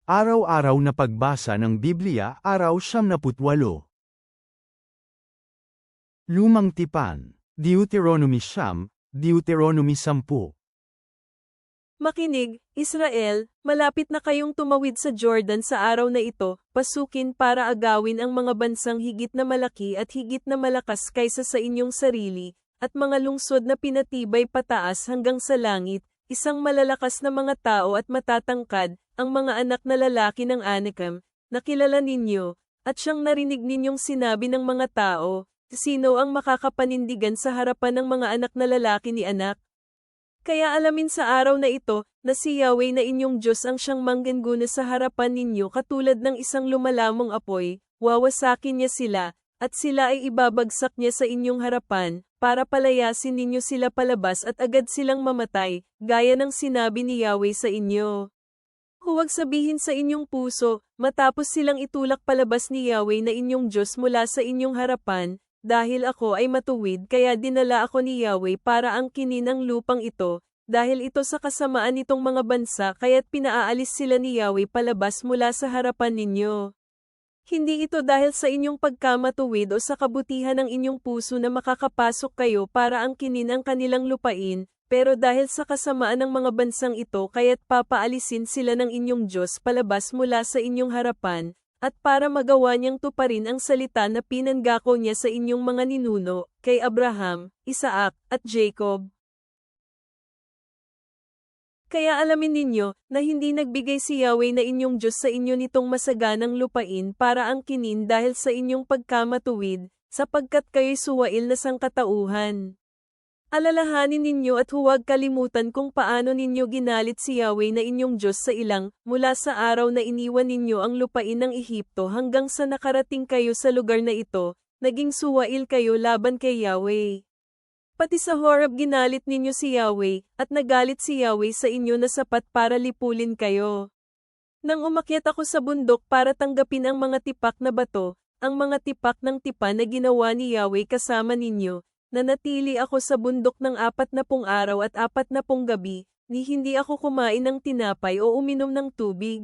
Araw-araw na pagbasa ng Biblia, araw 78. Lumang Tipan, Deuteronomy 9, Deuteronomy 10. Makinig, Israel, malapit na kayong tumawid sa Jordan sa araw na ito, pasukin para agawin ang mga bansang higit na malaki at higit na malakas kaysa sa inyong sarili, at mga lungsod na pinatibay pataas hanggang sa langit, isang malalakas na mga tao at matatangkad, ang mga anak na lalaki ng Anakam, na kilala ninyo, at siyang narinig ninyong sinabi ng mga tao, sino ang makakapanindigan sa harapan ng mga anak na lalaki ni Anak? Kaya alamin sa araw na ito, na si Yahweh na inyong Diyos ang siyang manggana sa harapan ninyo katulad ng isang lumalamong apoy, wawasakin niya sila, at sila ay ibabagsak niya sa inyong harapan, para palayasin ninyo sila palabas at agad silang mamatay, gaya ng sinabi ni Yahweh sa inyo. Huwag sabihin sa inyong puso, matapos silang itulak palabas ni Yahweh na inyong Diyos mula sa inyong harapan, dahil ako ay matuwid kaya dinala ako ni Yahweh para angkinin ang lupang ito, dahil ito sa kasamaan nitong mga bansa kaya't pinaalis sila ni Yahweh palabas mula sa harapan ninyo. Hindi ito dahil sa inyong pagkamatuwid o sa kabutihan ng inyong puso na makakapasok kayo para angkinin ang kanilang lupain, pero dahil sa kasamaan ng mga bansang ito kaya't papaalisin sila ng inyong Diyos palabas mula sa inyong harapan, at para magawa niyang tuparin ang salita na pinanggako niya sa inyong mga ninuno, kay Abraham, Isaac, at Jacob. Kaya alamin ninyo, na hindi nagbigay si Yahweh na inyong Diyos sa inyo nitong masaganang lupain para angkinin dahil sa inyong pagkamatuwid, sapagkat kayo'y suwail na sangkatauhan. Alalahanin ninyo at huwag kalimutan kung paano ninyo ginalit si Yahweh na inyong Diyos sa ilang, mula sa araw na iniwan ninyo ang lupain ng Ehipto hanggang sa nakarating kayo sa lugar na ito, naging suwail kayo laban kay Yahweh. Pati sa Horeb ginalit ninyo si Yahweh, at nagalit si Yahweh sa inyo na sapat para lipulin kayo. Nang umakyat ako sa bundok para tanggapin ang mga tipak na bato, ang mga tipak ng tipan na ginawa ni Yahweh kasama ninyo, nanatili ako sa bundok ng 40 araw at 40 gabi, ni hindi ako kumain ng tinapay o uminom ng tubig.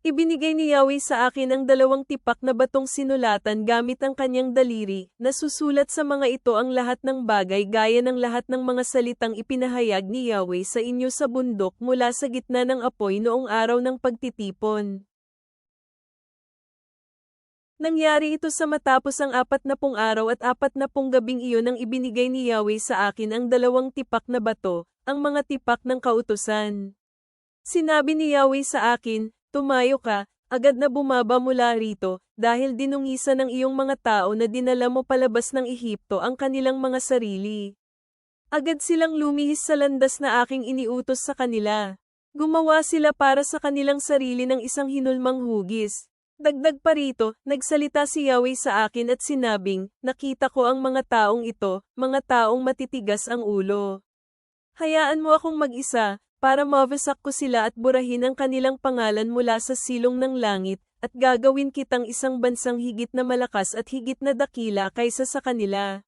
Ibinigay ni Yahweh sa akin ang 2 tipak na batong sinulatan gamit ang kanyang daliri, na susulat sa mga ito ang lahat ng bagay gaya ng lahat ng mga salitang ipinahayag ni Yahweh sa inyo sa bundok mula sa gitna ng apoy noong araw ng pagtitipon. Nangyari ito sa matapos ang 40 araw at 40 gabing iyon nang ibinigay ni Yahweh sa akin ang 2 tipak na bato, ang mga tipak ng kautusan. Sinabi ni Yahweh sa akin, tumayo ka, agad na bumaba mula rito, dahil dinungisan ng iyong mga tao na dinala mo palabas ng Ehipto ang kanilang mga sarili. Agad silang lumihis sa landas na aking iniutos sa kanila. Gumawa sila para sa kanilang sarili ng isang hinulmang hugis. Dagdag pa rito, nagsalita si Yahweh sa akin at sinabing, nakita ko ang mga taong ito, mga taong matitigas ang ulo. Hayaan mo akong mag-isa, para mawasak ko sila at burahin ang kanilang pangalan mula sa silong ng langit, at gagawin kitang isang bansang higit na malakas at higit na dakila kaysa sa kanila.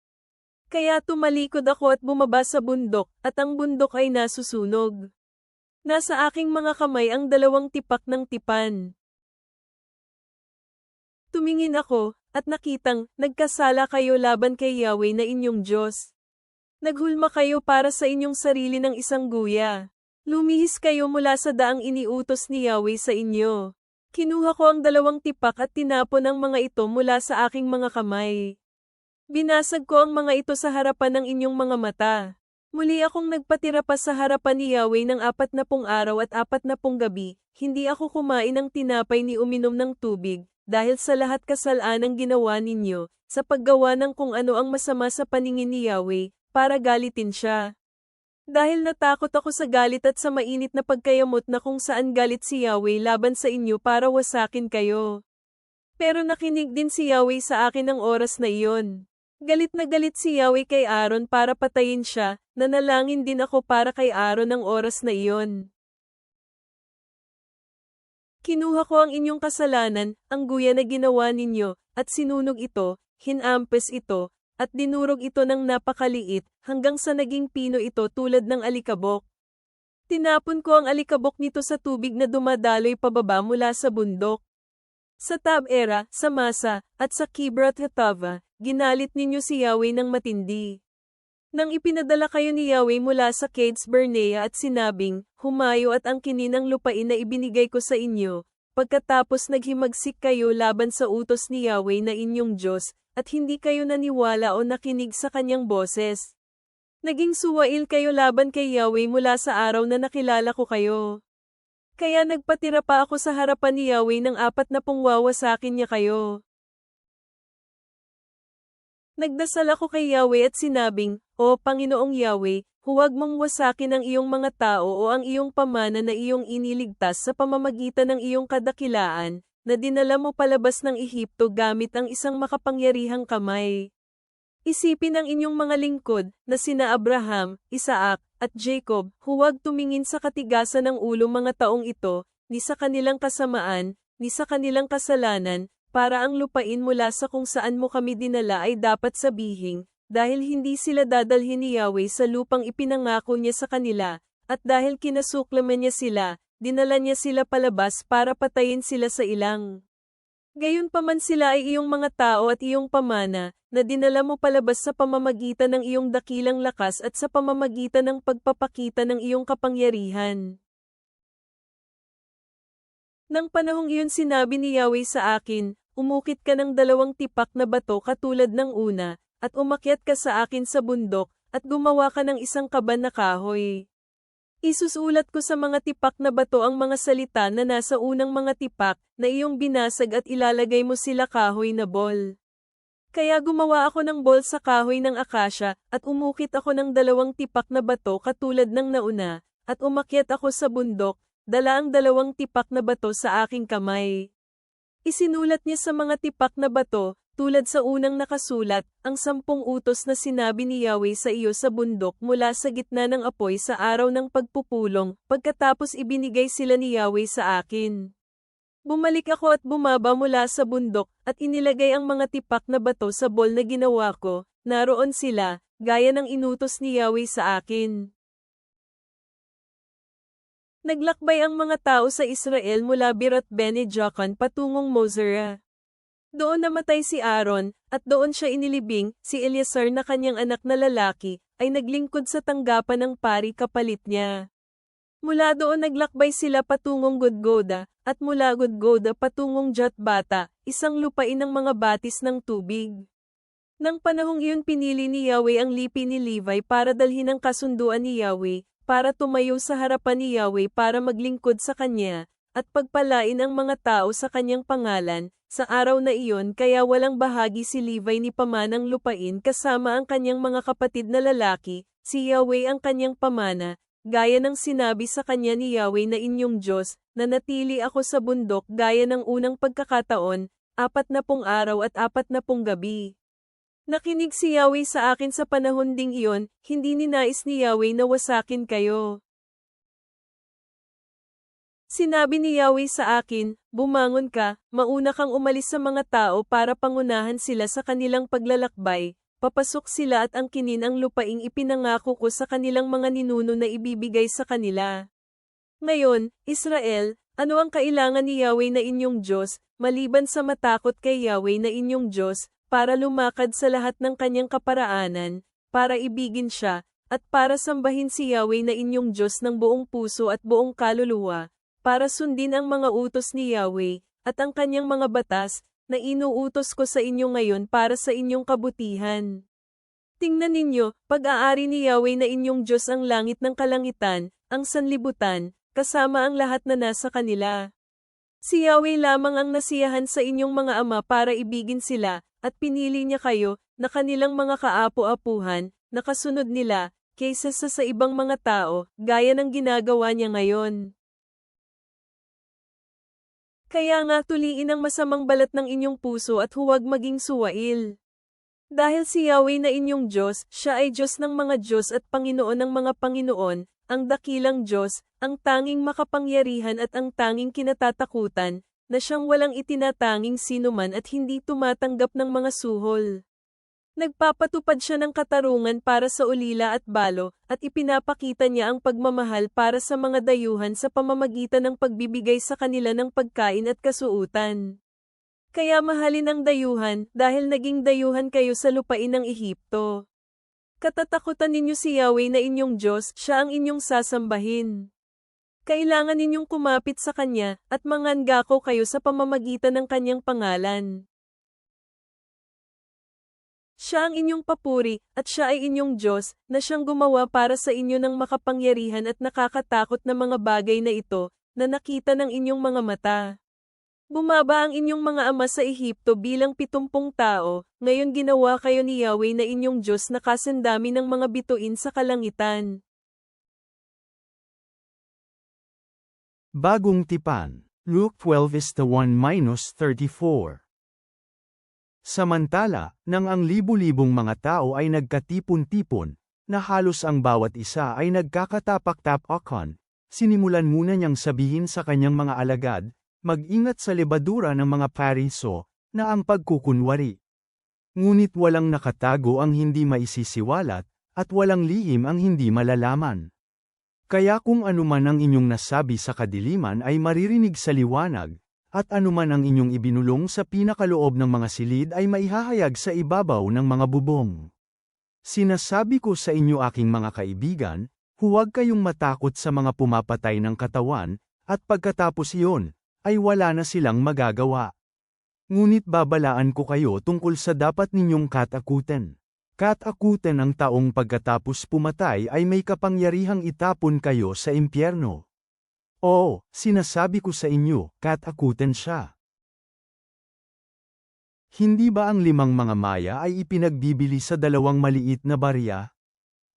Kaya tumalikod ako at bumaba sa bundok, at ang bundok ay nasusunog. Nasa aking mga kamay ang 2 tipak ng tipan. Tumingin ako, at nakitang, nagkasala kayo laban kay Yahweh na inyong Diyos. Naghulma kayo para sa inyong sarili ng isang guya. Lumihis kayo mula sa daang iniutos ni Yahweh sa inyo. Kinuha ko ang 2 tipak at tinapon ang mga ito mula sa aking mga kamay. Binasag ko ang mga ito sa harapan ng inyong mga mata. Muli akong nagpatira pa sa harapan ni Yahweh ng 40 araw at 40 gabi, hindi ako kumain ng tinapay ni uminom ng tubig, dahil sa lahat kasalanang ginawa ninyo, sa paggawa ng kung ano ang masama sa paningin ni Yahweh, para galitin siya. Dahil natakot ako sa galit at sa mainit na pagkayamot na kung saan galit si Yahweh laban sa inyo para wasakin kayo. Pero nakinig din si Yahweh sa akin ng oras na iyon. Galit na galit si Yahweh kay Aaron para patayin siya, nanalangin din ako para kay Aaron ng oras na iyon. Kinuha ko ang inyong kasalanan, ang guya na ginawa ninyo, at sinunog ito, hinampes ito, at dinurog ito ng napakaliit, hanggang sa naging pino ito tulad ng alikabok. Tinapon ko ang alikabok nito sa tubig na dumadaloy pababa mula sa bundok. Sa Tab-era, sa Masa, at sa Kibrat Hatava, ginalit ninyo si Yahweh ng matindi. Nang ipinadala kayo ni Yahweh mula sa Cades Barnea at sinabing, humayo at angkinin ang lupain na ibinigay ko sa inyo, pagkatapos naghimagsik kayo laban sa utos ni Yahweh na inyong Diyos, at hindi kayo naniwala o nakinig sa kanyang boses. Naging suwail kayo laban kay Yahweh mula sa araw na nakilala ko kayo. Kaya nagpatira pa ako sa harapan ni Yahweh ng 40 wawasakin niya kayo. Nagdasal ako kay Yahweh at sinabing, O Panginoong Yahweh, huwag mong wasakin ang iyong mga tao o ang iyong pamana na iyong iniligtas sa pamamagitan ng iyong kadakilaan, na dinala mo palabas ng Ehipto gamit ang isang makapangyarihang kamay. Isipin ang inyong mga lingkod, na sina Abraham, Isaac, at Jacob, huwag tumingin sa katigasan ng ulo mga taong ito, ni sa kanilang kasamaan, ni sa kanilang kasalanan, para ang lupain mula sa kung saan mo kami dinala ay dapat sabihin, dahil hindi sila dadalhin ni Yahweh sa lupang ipinangako niya sa kanila, at dahil kinasuklaman niya sila, dinala niya sila palabas para patayin sila sa ilang. Gayunpaman sila ay iyong mga tao at iyong pamana, na dinala mo palabas sa pamamagitan ng iyong dakilang lakas at sa pamamagitan ng pagpapakita ng iyong kapangyarihan. Nang panahong iyon sinabi ni Yahweh sa akin, umukit ka ng 2 tipak na bato katulad ng una, at umakyat ka sa akin sa bundok, at gumawa ka ng isang kaban na kahoy. Isusulat ko sa mga tipak na bato ang mga salita na nasa unang mga tipak, na iyong binasag at ilalagay mo sila kahoy na bol. Kaya gumawa ako ng bol sa kahoy ng akasya, at umukit ako ng 2 tipak na bato katulad ng nauna, at umakyat ako sa bundok, dala ang 2 tipak na bato sa aking kamay. Isinulat niya sa mga tipak na bato, tulad sa unang nakasulat, ang 10 utos na sinabi ni Yahweh sa iyo sa bundok mula sa gitna ng apoy sa araw ng pagpupulong, pagkatapos ibinigay sila ni Yahweh sa akin. Bumalik ako at bumaba mula sa bundok, at inilagay ang mga tipak na bato sa bol na ginawa ko, naroon sila, gaya ng inutos ni Yahweh sa akin. Naglakbay ang mga tao sa Israel mula Birat Bene Jacan patungong Mosera. Doon namatay si Aaron, at doon siya inilibing, si Eleazar na kanyang anak na lalaki, ay naglingkod sa tanggapan ng pari kapalit niya. Mula doon naglakbay sila patungong Gudgoda, at mula Gudgoda patungong Jotbata, isang lupain ng mga batis ng tubig. Nang panahong iyon pinili ni Yahweh ang lipi ni Levi para dalhin ang kasunduan ni Yahweh, para tumayo sa harapan ni Yahweh para maglingkod sa kanya, at pagpalain ang mga tao sa kanyang pangalan, sa araw na iyon kaya walang bahagi si Levi ni pamanang lupain kasama ang kanyang mga kapatid na lalaki, si Yahweh ang kanyang pamana, gaya ng sinabi sa kanya ni Yahweh na inyong Diyos, na natili ako sa bundok gaya ng unang pagkakataon, 40 araw at 40 gabi. Nakinig si Yahweh sa akin sa panahon ding iyon, hindi ninais ni Yahweh na wasakin kayo. Sinabi ni Yahweh sa akin, bumangon ka, mauna kang umalis sa mga tao para pangunahan sila sa kanilang paglalakbay, papasok sila at angkinin ang lupaing ipinangako ko sa kanilang mga ninuno na ibibigay sa kanila. Ngayon, Israel, ano ang kailangan ni Yahweh na inyong Diyos, maliban sa matakot kay Yahweh na inyong Diyos, para lumakad sa lahat ng kanyang kaparaanan, para ibigin siya, at para sambahin si Yahweh na inyong Diyos ng buong puso at buong kaluluwa, para sundin ang mga utos ni Yahweh, at ang kanyang mga batas, na inuutos ko sa inyo ngayon para sa inyong kabutihan. Tingnan ninyo, pag-aari ni Yahweh na inyong Diyos ang langit ng kalangitan, ang sanlibutan, kasama ang lahat na nasa kanila. Si Yahweh lamang ang nasiyahan sa inyong mga ama para ibigin sila, at pinili niya kayo, na kanilang mga kaapu-apuhan, na kasunod nila, kaysa sa ibang mga tao, gaya ng ginagawa niya ngayon. Kaya nga tuliin ang masamang balat ng inyong puso at huwag maging suwail. Dahil si Yahweh na inyong Diyos, siya ay Diyos ng mga Diyos at Panginoon ng mga Panginoon, ang dakilang Diyos, ang tanging makapangyarihan at ang tanging kinatatakutan, na siyang walang itinatanging sinuman at hindi tumatanggap ng mga suhol. Nagpapatupad siya ng katarungan para sa ulila at balo, at ipinapakita niya ang pagmamahal para sa mga dayuhan sa pamamagitan ng pagbibigay sa kanila ng pagkain at kasuutan. Kaya mahalin ang dayuhan, dahil naging dayuhan kayo sa lupain ng Ehipto. Katatakutan ninyo si Yahweh na inyong Diyos, siya ang inyong sasambahin. Kailangan ninyong kumapit sa Kanya, at mangangako kayo sa pamamagitan ng Kanyang pangalan. Siya ang inyong papuri, at siya ay inyong Diyos, na siyang gumawa para sa inyo ng makapangyarihan at nakakatakot na mga bagay na ito, na nakita ng inyong mga mata. Bumaba ang inyong mga ama sa Ehipto bilang 70 tao, ngayon ginawa kayo ni Yahweh na inyong Diyos na kasindami ng mga bituin sa kalangitan. Bagong tipan, Luke 12:1-34. Samantala, nang ang libu-libong mga tao ay nagkatipon-tipon, na halos ang bawat isa ay nagkakatapak-tapakan, sinimulan muna niyang sabihin sa kanyang mga alagad, mag-ingat sa lebadura ng mga Pariso, na ang pagkukunwari. Ngunit walang nakatago ang hindi maisisiwalat, at walang lihim ang hindi malalaman. Kaya kung anuman ang inyong nasabi sa kadiliman ay maririnig sa liwanag, at anuman ang inyong ibinulong sa pinakaloob ng mga silid ay maihahayag sa ibabaw ng mga bubong. Sinasabi ko sa inyo aking mga kaibigan, huwag kayong matakot sa mga pumapatay ng katawan, at pagkatapos iyon, ay wala na silang magagawa. Ngunit babalaan ko kayo tungkol sa dapat ninyong katakutan. Katakutan ang taong pagkatapos pumatay ay may kapangyarihang itapon kayo sa impyerno. Oo, sinasabi ko sa inyo, katakutan siya. Hindi ba ang 5 mga maya ay ipinagbibili sa 2 maliit na barya?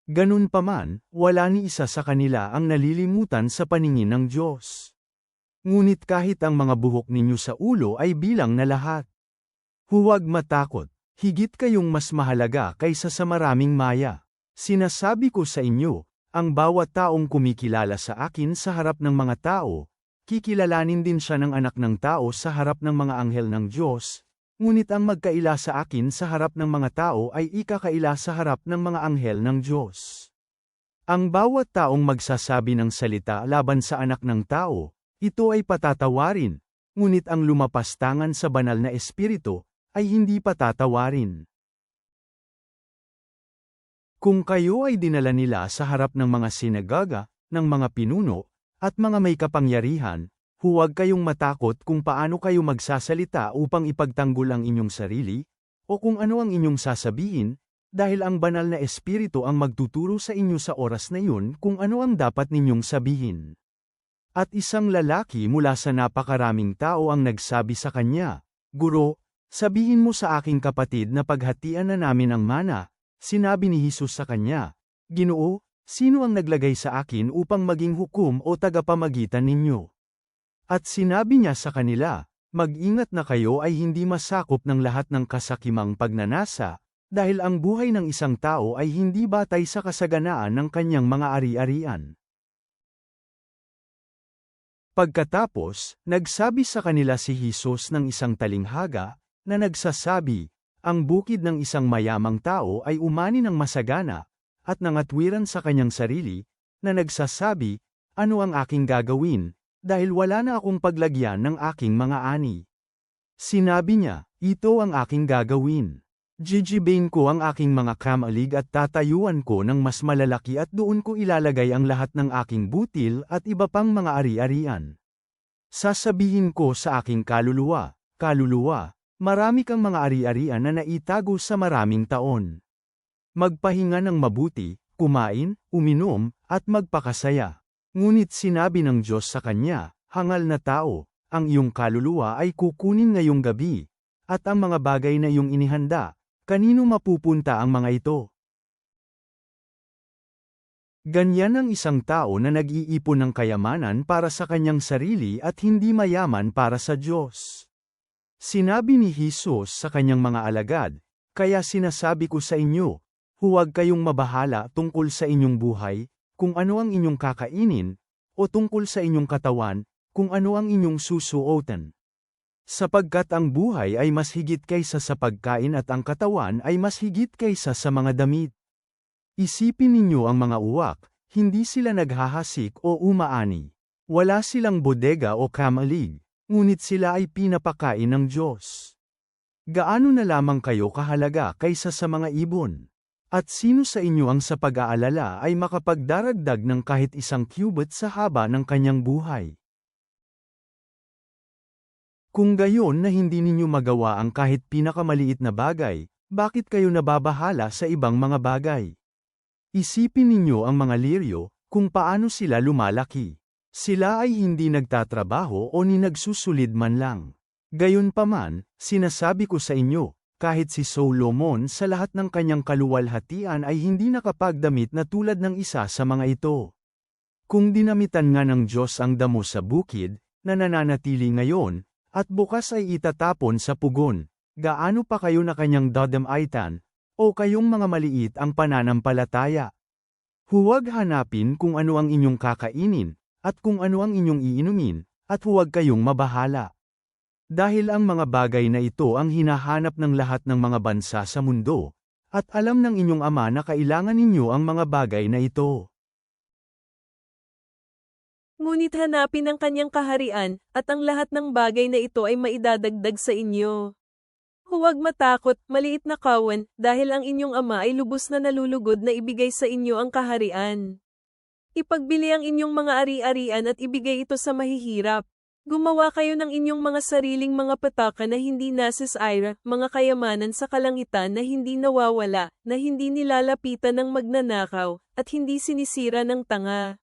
Ganun pa man, wala ni isa sa kanila ang nalilimutan sa paningin ng Diyos. Ngunit kahit ang mga buhok ninyo sa ulo ay bilang na lahat. Huwag matakot, higit kayong mas mahalaga kaysa sa maraming maya. Sinasabi ko sa inyo, ang bawat taong kumikilala sa akin sa harap ng mga tao, kikilalanin din siya ng anak ng tao sa harap ng mga anghel ng Diyos, ngunit ang magkaila sa akin sa harap ng mga tao ay ikakaila sa harap ng mga anghel ng Diyos. Ang bawat taong magsasabi ng salita laban sa anak ng tao, ito ay patatawarin, ngunit ang lumapastangan sa banal na espiritu, ay hindi patatawarin. Kung kayo ay dinala nila sa harap ng mga sinagoga, ng mga pinuno, at mga may kapangyarihan, huwag kayong matakot kung paano kayo magsasalita upang ipagtanggol ang inyong sarili, o kung ano ang inyong sasabihin, dahil ang banal na espiritu ang magtuturo sa inyo sa oras na yun kung ano ang dapat ninyong sabihin. At isang lalaki mula sa napakaraming tao ang nagsabi sa kanya, Guro, sabihin mo sa aking kapatid na paghatian na namin ang mana. Sinabi ni Jesus sa kanya, Ginoo, sino ang naglagay sa akin upang maging hukom o tagapamagitan ninyo? At sinabi niya sa kanila, mag-ingat na kayo ay hindi masakop ng lahat ng kasakimang pagnanasa, dahil ang buhay ng isang tao ay hindi batay sa kasaganaan ng kanyang mga ari-arian. Pagkatapos, nagsabi sa kanila si Jesus ng isang talinghaga, na nagsasabi, ang bukid ng isang mayamang tao ay umani ng masagana, at nangatwiran sa kanyang sarili, na nagsasabi, ano ang aking gagawin, dahil wala na akong paglagyan ng aking mga ani. Sinabi niya, ito ang aking gagawin. Jijibain ko ang aking mga kamalig at tatayuan ko ng mas malalaki at doon ko ilalagay ang lahat ng aking butil at iba pang mga ari-arian. Sasabihin ko sa aking kaluluwa, kaluluwa, marami kang mga ari-arian na naitago sa maraming taon. Magpahinga ng mabuti, kumain, uminom, at magpakasaya. Ngunit sinabi ng Diyos sa kanya, hangal na tao, ang iyong kaluluwa ay kukunin ngayong gabi, at ang mga bagay na iyong inihanda, kanino mapupunta ang mga ito? Ganyan ang isang tao na nag-iipon ng kayamanan para sa kanyang sarili at hindi mayaman para sa Diyos. Sinabi ni Jesus sa kanyang mga alagad, kaya sinasabi ko sa inyo, huwag kayong mabahala tungkol sa inyong buhay, kung ano ang inyong kakainin, o tungkol sa inyong katawan, kung ano ang inyong susuotan. Sapagkat ang buhay ay mas higit kaysa sa pagkain at ang katawan ay mas higit kaysa sa mga damit. Isipin ninyo ang mga uwak, hindi sila naghahasik o umaani. Wala silang bodega o kamalig, ngunit sila ay pinapakain ng Diyos. Gaano na lamang kayo kahalaga kaysa sa mga ibon? At sino sa inyo ang sa pag-aalala ay makapagdaragdag ng kahit isang cubit sa haba ng kanyang buhay? Kung gayon na hindi ninyo magawa ang kahit pinakamaliit na bagay, bakit kayo nababahala sa ibang mga bagay? Isipin ninyo ang mga liryo, kung paano sila lumalaki. Sila ay hindi nagtatrabaho o ni nagsusulid man lang. Gayunpaman, sinasabi ko sa inyo, kahit si Solomon sa lahat ng kanyang kaluwalhatian ay hindi nakapagdamit na tulad ng isa sa mga ito. Kung dinamitan nga ng Diyos ang damo sa bukid, na nananatili ngayon, at bukas ay itatapon sa pugon, gaano pa kayo na kanyang dadamaitan, o kayong mga maliit ang pananampalataya? Huwag hanapin kung ano ang inyong kakainin, at kung ano ang inyong iinumin, at huwag kayong mabahala. Dahil ang mga bagay na ito ang hinahanap ng lahat ng mga bansa sa mundo, at alam ng inyong Ama na kailangan ninyo ang mga bagay na ito. Ngunit hanapin ang kanyang kaharian, at ang lahat ng bagay na ito ay maidadagdag sa inyo. Huwag matakot, maliit na kawan, dahil ang inyong Ama ay lubos na nalulugod na ibigay sa inyo ang kaharian. Ipagbili ang inyong mga ari-arian at ibigay ito sa mahihirap. Gumawa kayo ng inyong mga sariling mga pataka na hindi nasisira, mga kayamanan sa kalangitan na hindi nawawala, na hindi nilalapitan ng magnanakaw, at hindi sinisira ng tanga.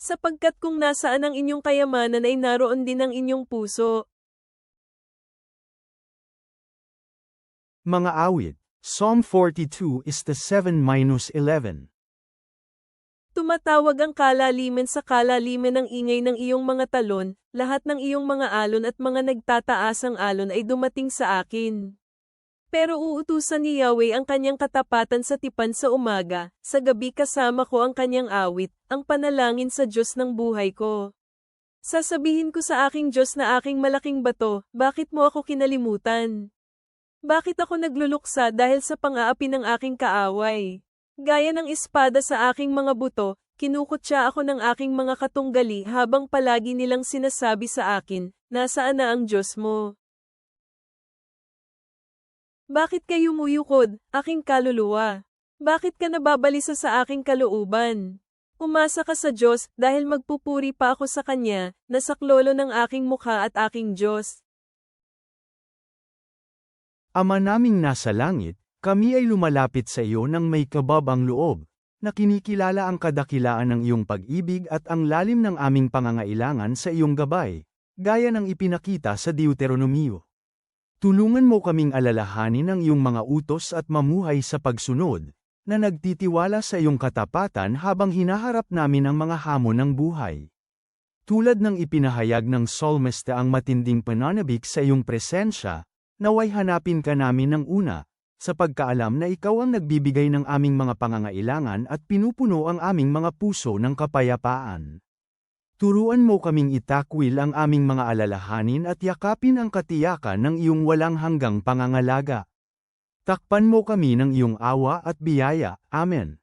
Sapagkat kung nasaan ang inyong kayamanan ay naroon din ang inyong puso. Mga awit, Psalm 42 is the 7-11. Tumatawag ang kalaliman sa kalaliman ng ingay ng iyong mga talon, lahat ng iyong mga alon at mga nagtataasang alon ay dumating sa akin. Pero uutusan ni Yahweh ang kanyang katapatan sa tipan sa umaga, sa gabi kasama ko ang kanyang awit, ang panalangin sa Diyos ng buhay ko. Sasabihin ko sa aking Diyos na aking malaking bato, bakit mo ako kinalimutan? Bakit ako nagluluksa dahil sa pang-aapi ng aking kaaway? Gaya ng espada sa aking mga buto, kinukutya ako ng aking mga katunggali habang palagi nilang sinasabi sa akin, nasaan na ang Diyos mo? Bakit kayo muyukod, aking kaluluwa? Bakit ka nababalisa sa aking kalooban? Umasa ka sa Diyos dahil magpupuri pa ako sa Kanya, na saklolo ng aking mukha at aking Diyos. Ama naming nasa langit, kami ay lumalapit sa iyo ng may kababang loob, na kinikilala ang kadakilaan ng iyong pag-ibig at ang lalim ng aming pangangailangan sa iyong gabay, gaya ng ipinakita sa Deuteronomio. Tulungan mo kaming alalahanin ang iyong mga utos at mamuhay sa pagsunod, na nagtitiwala sa iyong katapatan habang hinaharap namin ang mga hamon ng buhay. Tulad ng ipinahayag ng Psalmista ang matinding pananabik sa iyong presensya, naway hanapin ka namin ng una, sa pagkaalam na ikaw ang nagbibigay ng aming mga pangangailangan at pinupuno ang aming mga puso ng kapayapaan. Turuan mo kaming itakwil ang aming mga alalahanin at yakapin ang katiyakan ng iyong walang hanggang pangangalaga. Takpan mo kami ng iyong awa at biyaya. Amen.